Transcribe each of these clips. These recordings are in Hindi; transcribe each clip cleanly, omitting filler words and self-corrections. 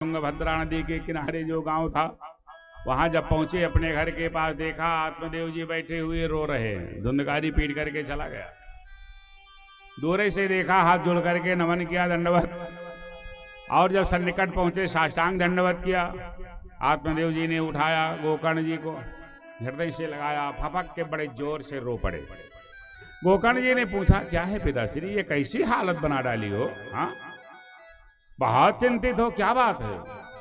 तुंगभद्रा नदी के किनारे जो गांव था, वहां जब पहुंचे अपने घर के पास देखा आत्मदेव जी बैठे हुए रो रहे हैं। धुंधकारी पीट करके चला गया। दूर से देखा, हाथ जोड़ करके नमन किया, दंडवत। और जब सन्निकट पहुंचे साष्टांग दंडवत किया। आत्मदेव जी ने उठाया गोकर्ण जी को, हृदय से लगाया, फपक के बड़े जोर से रो पड़े। गोकर्ण जी ने पूछा, क्या है पिताश्री, ये कैसी हालत बना डाली हो? हाँ, बहुत चिंतित हो, क्या बात है?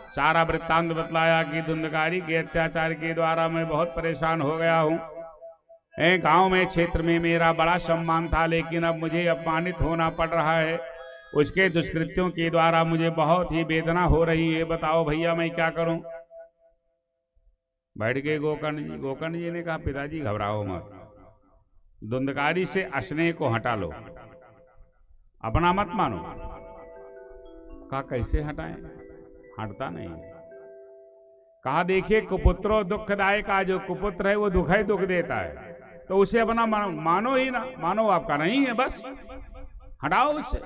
सारा वृत्तांत बतलाया कि धुंधकारी के अत्याचार के द्वारा मैं बहुत परेशान हो गया हूँ। गांव में, क्षेत्र में मेरा बड़ा सम्मान था, लेकिन अब मुझे अपमानित होना पड़ रहा है। उसके दुष्कृत्यों के द्वारा मुझे बहुत ही वेदना हो रही है। बताओ भैया, मैं क्या करूं? बैठ गए गोकर्ण जी। गोकर्ण जी ने कहा, पिताजी घबराओ मत, धुंधकारी से अस्नेह को हटा लो, अपना मत मानो। कहा, कैसे हटाएं? हटता नहीं। कहा, देखिए कुपुत्रो दुखदायक का, जो कुपुत्र है वो दुख ही दुख देता है, तो उसे अपना मानो ही ना, मानो आपका नहीं है, बस हटाओ उससे।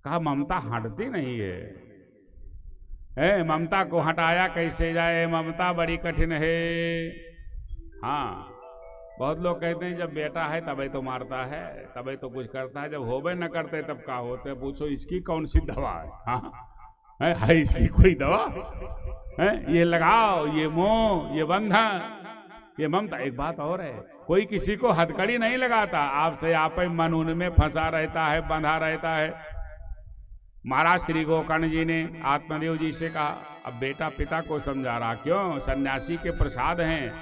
कहा, ममता हटती नहीं है, ममता को हटाया कैसे जाए? ममता बड़ी कठिन है। हाँ, बहुत लोग कहते हैं जब बेटा है तभी तो मारता है, तभी तो कुछ करता है, जब होबे न करते तब क्या होते? पूछो इसकी कौन सी दवा है? हाँ, है इसकी कोई दवा है? ये लगाओ, ये मोह, ये बंधन, ये ममता। एक बात और है, कोई किसी को हथकड़ी नहीं लगाता, आपसे आप ही मन उनमें फंसा रहता है, बंधा रहता है। महाराज श्री गोकर्ण जी ने आत्मदेव जी से कहा, अब बेटा पिता को समझा रहा, क्यों? सन्यासी के प्रसाद हैं,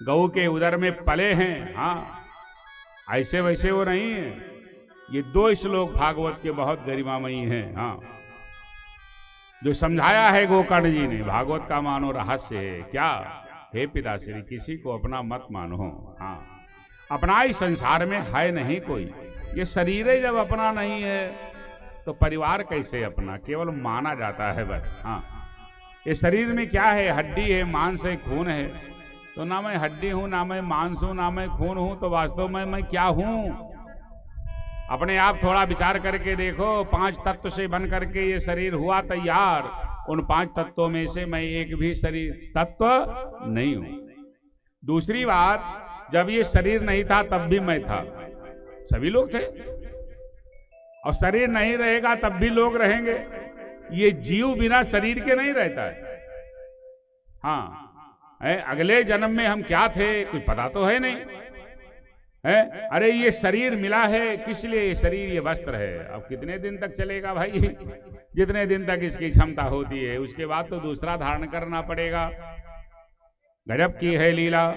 गऊ के उदर में पले हैं। हाँ, ऐसे वैसे वो नहीं है। ये 2 श्लोक भागवत के बहुत गरिमामयी हैं। हाँ, जो समझाया है गोकर्ण जी ने, भागवत का मानो रहस्य है। क्या? हे पिताश्री, किसी को अपना मत मानो। हाँ, अपना ही संसार में है नहीं कोई। ये शरीर ही जब अपना नहीं है तो परिवार कैसे अपना? केवल माना जाता है बस। हाँ, ये शरीर में क्या है? हड्डी है, मांस है, खून है। तो ना मैं हड्डी हूं, ना मैं मांस हूं, ना मैं खून हूं, तो वास्तव में मैं क्या हूं? अपने आप थोड़ा विचार करके देखो। 5 तत्व से बन करके ये शरीर हुआ तैयार। उन 5 तत्वों में से मैं एक भी शरीर तत्व नहीं हूं। दूसरी बात, जब ये शरीर नहीं था तब भी मैं था, सभी लोग थे। और शरीर नहीं रहेगा तब भी लोग रहेंगे। ये जीव बिना शरीर के नहीं रहता है। हाँ, अगले जन्म में हम क्या थे कुछ पता तो है नहीं है। अरे ये शरीर मिला है किस लिए? ये शरीर, ये वस्त्र है। अब कितने दिन तक चलेगा भाई? जितने दिन तक इसकी क्षमता होती है, उसके बाद तो दूसरा धारण करना पड़ेगा। गजब की है लीला।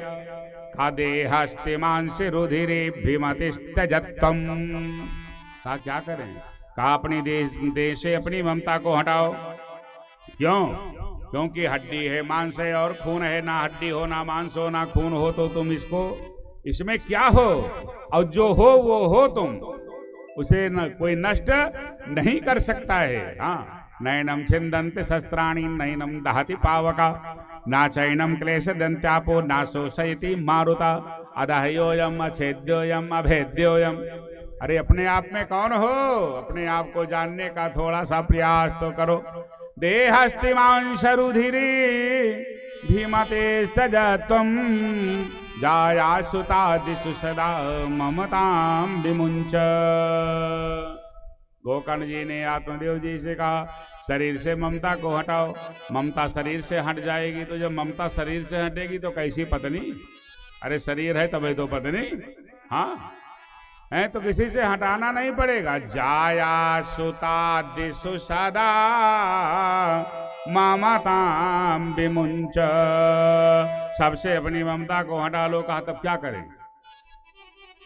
का देहस्ते मांस रुधिरे भीमतिस्तजत्तम। कहा, क्या करें? कहा, अपनी देश से अपनी ममता को हटाओ। क्यों? क्योंकि हड्डी है, मांस है और खून है। ना हड्डी हो, ना मांस हो, ना खून हो, तो तुम इसमें क्या हो? और जो हो वो हो तुम, उसे कोई नष्ट नहीं कर सकता है। हाँ, नैनम छिंदंत शस्त्राणि नैनम दहति पावका, ना चैनम क्लेश दंत्यापो, ना शोषयति मारुता, अदह्योयम अछेद्योयम अभेद्योयम। अरे अपने आप में कौन हो? अपने आप को जानने का थोड़ा सा प्रयास तो करो। देहस्ति मांस रुधिरे भीमतेस्तजत्वं, जाया सुतादिषु सदा ममतां विमुंच। गोकर्ण जी ने आत्मदेव जी से कहा, शरीर से ममता को हटाओ। ममता शरीर से हट जाएगी, तो जब ममता शरीर से हटेगी तो कैसी पत्नी? अरे शरीर है तभी तो पत्नी। हाँ, है तो किसी से हटाना नहीं पड़ेगा। जाया सुता दिशु सदा ममतां विमुंच। सबसे अपनी ममता को हटा लो। कहा, तब क्या करें?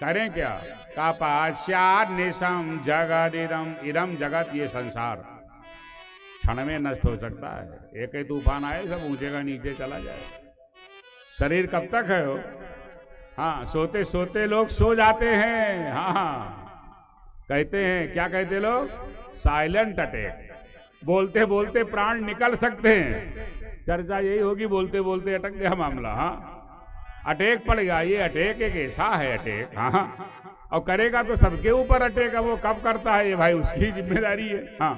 करें क्या? का पाश्चात निशम जगद इदम। इदम जगत, ये संसार क्षण में नष्ट हो सकता है। एक ही तूफान आए, सब ऊंचे का नीचे चला जाए। शरीर कब तक है हो? हाँ, सोते सोते लोग सो जाते हैं। हाँ, कहते हैं, क्या कहते लोग? Silent attack. बोलते बोलते प्राण निकल सकते हैं। चर्चा यही होगी, बोलते बोलते अटक गया मामला। हाँ, अटैक पड़ गया। ये अटैक एक ऐसा है अटैक। हाँ, और करेगा तो सबके ऊपर अटैक। वो कब करता है ये भाई, उसकी जिम्मेदारी है। हाँ,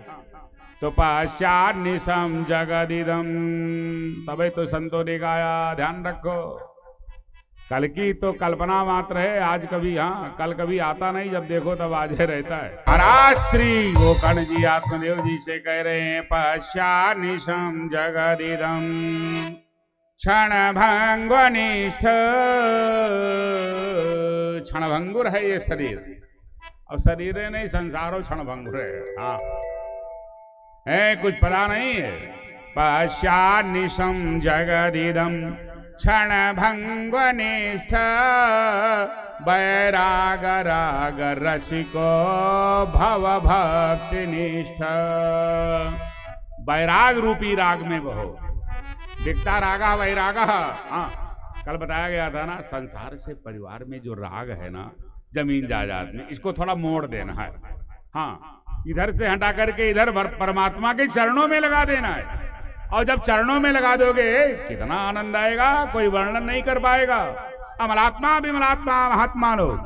तो पश्चात निशम जगदिदम, तभी तो संतों ने गाया। ध्यान रखो, कल की तो कल्पना मात्र है, आज कभी हाँ कल कभी आता नहीं, जब देखो तब आज रहता है। महाराज श्री गोकर्ण जी आत्मदेव जी से कह रहे हैं, पश्चात निशम जगदिदम क्षण भंगनिष्ठ, क्षण भंगुर है ये शरीर, और शरीर है नहीं, संसारो क्षण भंगुर है। हाँ है, कुछ पता नहीं है। पश्चात निशम जगदिदम क्षण भंगनिष्ठ, बैराग राग रसिको भव भक्ति निष्ठ। बैराग रूपी राग में बहो, दिखता रागा वैरागा। हाँ, कल बताया गया था ना, संसार से परिवार में जो राग है ना, जमीन जायदाद में, इसको थोड़ा मोड़ देना है। हाँ, इधर से हटा करके इधर परमात्मा के चरणों में लगा देना है। और जब चरणों में लगा दोगे कितना आनंद आएगा, कोई वर्णन नहीं कर पाएगा। अमलात्मा विमलात्मा महात्मा लोग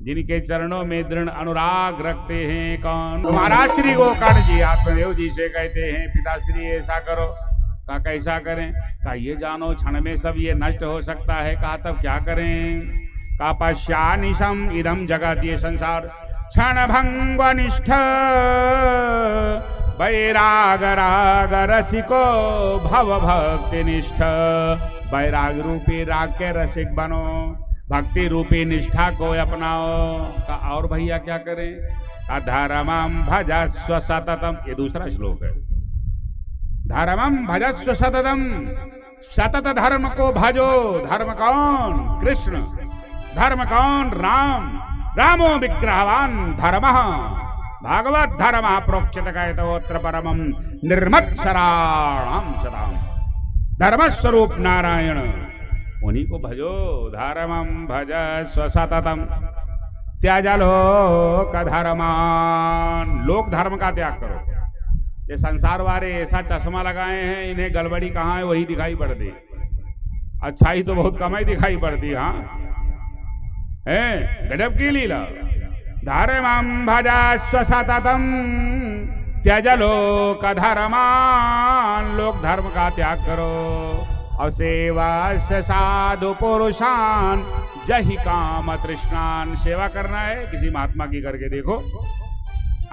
जिनके चरणों में दृढ़ अनुराग रखते हैं कौन? महाराज श्री गोकर्ण जी आत्मदेव जी से कहते हैं, पिताश्री ऐसा करो। कहा कैसा करें? कहा ये जानो क्षण में सब ये नष्ट हो सकता है। कहा तब क्या करें? कहा पश्यानिशम इदम जगत, ये संसार क्षण भंगनिष्ठ, वैराग राग रसिको भव भक्ति निष्ठ। वैराग रूपी राग के रसिक बनो, भक्ति रूपी निष्ठा को अपनाओ। का और भैया क्या करें? धर्मम भजस्व सततम, ये दूसरा श्लोक है। धर्मम भजस्व सततम, सतत धर्म को भजो। धर्म कौन? कृष्ण। धर्म कौन? राम। रामो विग्रहवान धर्मः, भागवत धर्म प्रोक्षित कहतोत्र परमं निर्मत्सराणाम सदाम। धर्म स्वरूप नारायण, उन्हीं को भजो। धर्मं भजस्व सततम त्यज लोक धर्मान, लोक धर्म का त्याग करो। ये संसार वाले ऐसा चश्मा लगाए हैं, इन्हें गड़बड़ी कहाँ है वही दिखाई पड़ती, अच्छाई तो बहुत कम ही दिखाई पड़ती। हाँ है, गजब की लीला। धर्मं भजस्व सततम त्यज लोक धर्मान, लोक धर्म का त्याग करो। और सेवा से साधु पुरुषान जहि काम तृष्णान, सेवा करना है किसी महात्मा की करके देखो,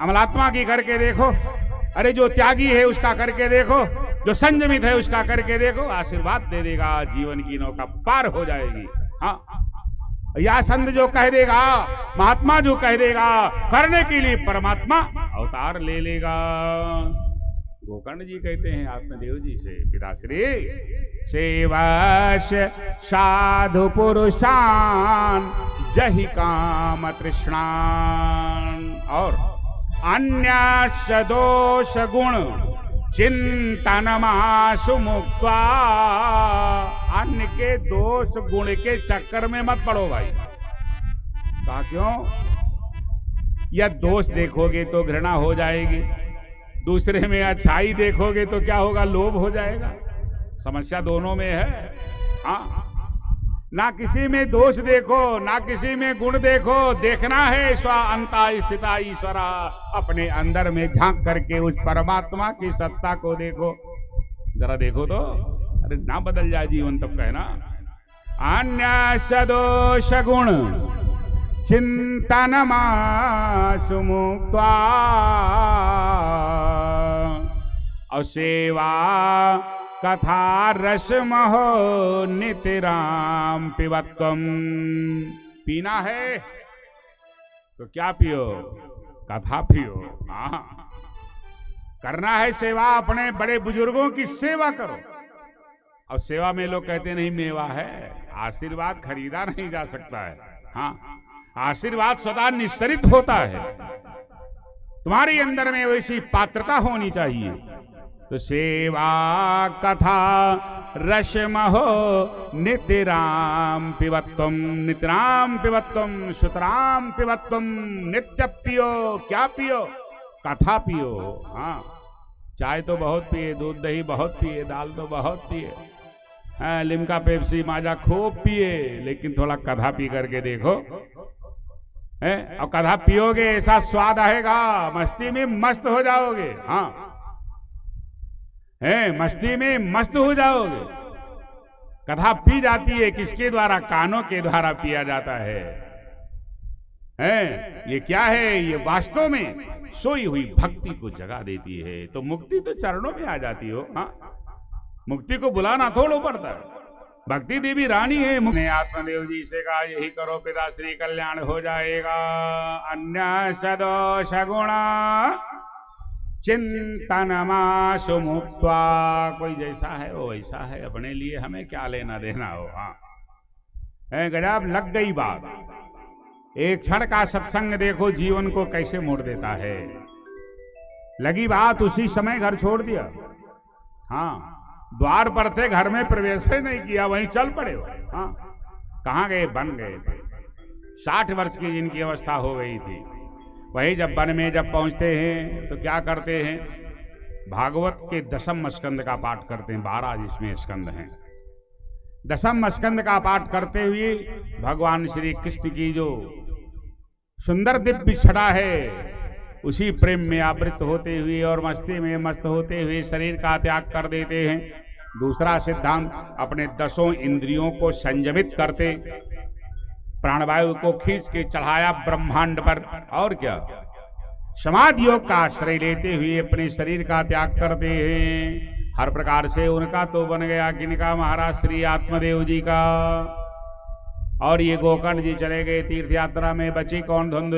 अमलात्मा की करके देखो, अरे जो त्यागी है उसका करके देखो, जो संयमित है उसका करके देखो, आशीर्वाद दे देगा, जीवन की नौका पार हो जाएगी। हाँ, या संत जो कह देगा, महात्मा जो कह देगा, करने के लिए परमात्मा अवतार ले लेगा। गोकर्ण जी कहते हैं आत्मदेव जी से, पिताश्री सेवाश साधु पुरुषान जहि काम तृष्णान, और अन्य दोष गुण चिंतनमासु मुक्त्वा, अन्य के दोष गुण के चक्कर में मत पड़ो भाई। कहा क्यों? या दोष देखोगे तो घृणा हो जाएगी, दूसरे में अच्छाई देखोगे तो क्या होगा? लोभ हो जाएगा। समस्या दोनों में है। हाँ, ना किसी में दोष देखो, ना किसी में गुण देखो, देखना है स्व अंता स्थिता ईश्वरा, अपने अंदर में झांक करके उस परमात्मा की सत्ता को देखो। जरा देखो तो, अरे ना बदल जाए जीवन तब कहना। अन्य सदोष गुण चिंतन मासु मुक्त्वा, और सेवा कथा रस महो नित्य राम पिबत्वम। पीना है तो क्या पियो? कथा पियो। हाँ, करना है सेवा, अपने बड़े बुजुर्गों की सेवा करो। अब सेवा में लोग कहते नहीं मेवा है, आशीर्वाद खरीदा नहीं जा सकता है। हाँ, आशीर्वाद स्वतः निस्सरित होता है, तुम्हारे अंदर में वैसी पात्रता होनी चाहिए। तो सेवा कथा रस महो नित्य राम पिबत्वम, नित्य राम पिबत्वम, सुतराम पिबत्वम। नित्य पियो, क्या पियो? कथा पियो। हाँ, चाय तो बहुत पिए, दूध दही बहुत पिए, दाल तो बहुत पिए, लिम्का पेप्सी माजा खूब पिए, लेकिन थोड़ा कथा पी करके देखो। और कथा पियोगे ऐसा स्वाद आएगा, मस्ती में मस्त हो जाओगे। हाँ, हैं, मस्ती में मस्त हो जाओगे। कथा पी जाती है किसके द्वारा? कानों के द्वारा पिया जाता है। ये क्या है? ये वास्तव में सोई हुई भक्ति को जगा देती है। तो मुक्ति तो चरणों में आ जाती हो। हाँ, मुक्ति को बुलाना थोड़ा पड़ता है। भक्ति देवी रानी है। ने आत्मदेव जी से कहा यही करो पिता श्री कल्याण हो जाएगा। अन्य सदोष गुणा चिंतन मासु मुक्त्वा। कोई जैसा है वो वैसा है, अपने लिए हमें क्या लेना देना हो। हाँ, गजब लग गई बात। एक क्षण का सत्संग देखो जीवन को कैसे मोड़ देता है। लगी बात, उसी समय घर छोड़ दिया। हाँ, द्वार पर थे, घर में प्रवेश ही नहीं किया, वहीं चल पड़े हो। हाँ, कहाँ गए? बन गए थे। 60 वर्ष की जिनकी अवस्था हो गई थी, वही जब वन में जब पहुंचते हैं तो क्या करते हैं? भागवत के 10वें स्कंद का पाठ करते हैं। 12 जिसमें स्कंद हैं। 10वें स्कंद का पाठ करते हुए भगवान श्री कृष्ण की जो सुंदर दिव्य छटा है, उसी प्रेम में आवृत होते हुए और मस्ती में मस्त होते हुए शरीर का त्याग कर देते हैं। दूसरा सिद्धांत, अपने 10 इंद्रियों को संयमित करते, प्राणवायु को खींच के चढ़ाया ब्रह्मांड पर। और क्या? समाधि योग का आश्रय लेते हुए अपने शरीर का त्याग करते हैं। हर प्रकार से उनका तो बन गया किनका? महाराज श्री आत्मदेव जी का। और ये गोकर्ण जी चले गए तीर्थ यात्रा में, बची कौन? धुंध